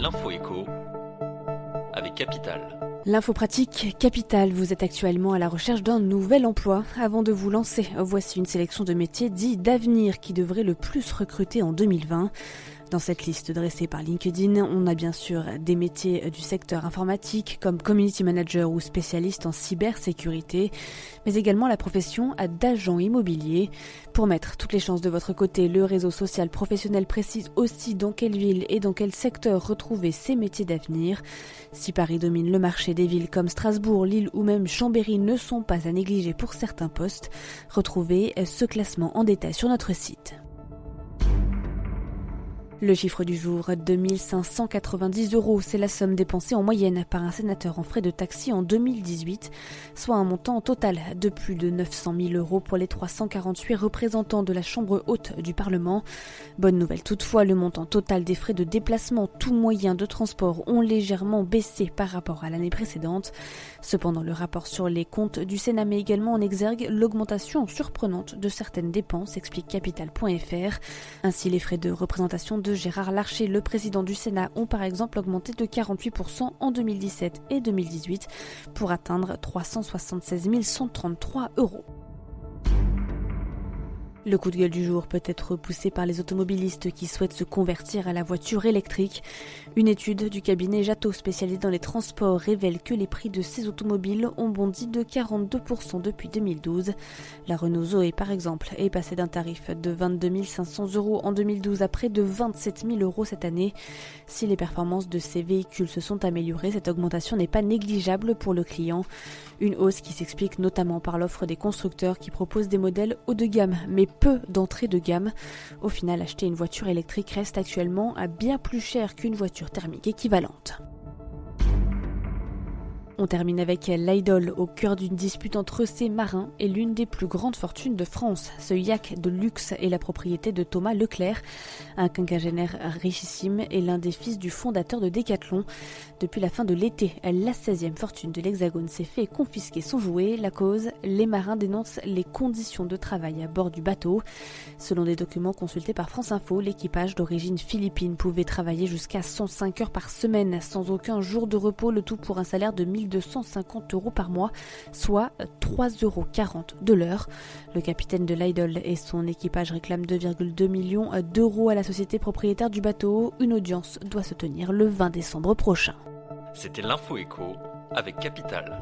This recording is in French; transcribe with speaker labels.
Speaker 1: L'info écho avec Capital.
Speaker 2: L'info pratique Capital, vous êtes actuellement à la recherche d'un nouvel emploi. Avant de vous lancer, voici une sélection de métiers dits d'avenir qui devraient le plus recruter en 2020. Dans cette liste dressée par LinkedIn, on a bien sûr des métiers du secteur informatique comme community manager ou spécialiste en cybersécurité, mais également la profession d'agent immobilier. Pour mettre toutes les chances de votre côté, le réseau social professionnel précise aussi dans quelle ville et dans quel secteur retrouver ces métiers d'avenir. Si Paris domine le marché, des villes comme Strasbourg, Lille ou même Chambéry ne sont pas à négliger pour certains postes, retrouvez ce classement en détail sur notre site. Le chiffre du jour, 2590 €, c'est la somme dépensée en moyenne par un sénateur en frais de taxi en 2018, soit un montant total de plus de 900 000 € pour les 348 représentants de la Chambre haute du Parlement. Bonne nouvelle toutefois, le montant total des frais de déplacement, tous moyens de transport, ont légèrement baissé par rapport à l'année précédente. Cependant, le rapport sur les comptes du Sénat met également en exergue l'augmentation surprenante de certaines dépenses, explique Capital.fr. Ainsi, les frais de représentation de Gérard Larcher, le président du Sénat, ont par exemple augmenté de 48% en 2017 et 2018 pour atteindre 376 133 €. Le coup de gueule du jour peut être poussé par les automobilistes qui souhaitent se convertir à la voiture électrique. Une étude du cabinet Jato spécialisé dans les transports révèle que les prix de ces automobiles ont bondi de 42% depuis 2012. La Renault Zoé par exemple est passée d'un tarif de 22 500 € en 2012 à près de 27 000 € cette année. Si les performances de ces véhicules se sont améliorées, cette augmentation n'est pas négligeable pour le client. Une hausse qui s'explique notamment par l'offre des constructeurs qui proposent des modèles haut de gamme, mais peu d'entrée de gamme. Au final, acheter une voiture électrique reste actuellement bien plus cher qu'une voiture thermique équivalente. On termine avec l'Idol, au cœur d'une dispute entre ces marins et l'une des plus grandes fortunes de France. Ce yacht de luxe est la propriété de Thomas Leclerc, un quinquagénaire richissime et l'un des fils du fondateur de Decathlon. Depuis la fin de l'été, la 16e fortune de l'Hexagone s'est fait confisquer son jouet. La cause, les marins dénoncent les conditions de travail à bord du bateau. Selon des documents consultés par France Info, l'équipage d'origine philippine pouvait travailler jusqu'à 105 heures par semaine, sans aucun jour de repos, le tout pour un salaire de 1250 € par mois, soit 3,40 € de l'heure. Le capitaine de l'Idol et son équipage réclament 2,2 millions d'euros à la société propriétaire du bateau. Une audience doit se tenir le 20 décembre prochain.
Speaker 1: C'était l'info écho avec Capital.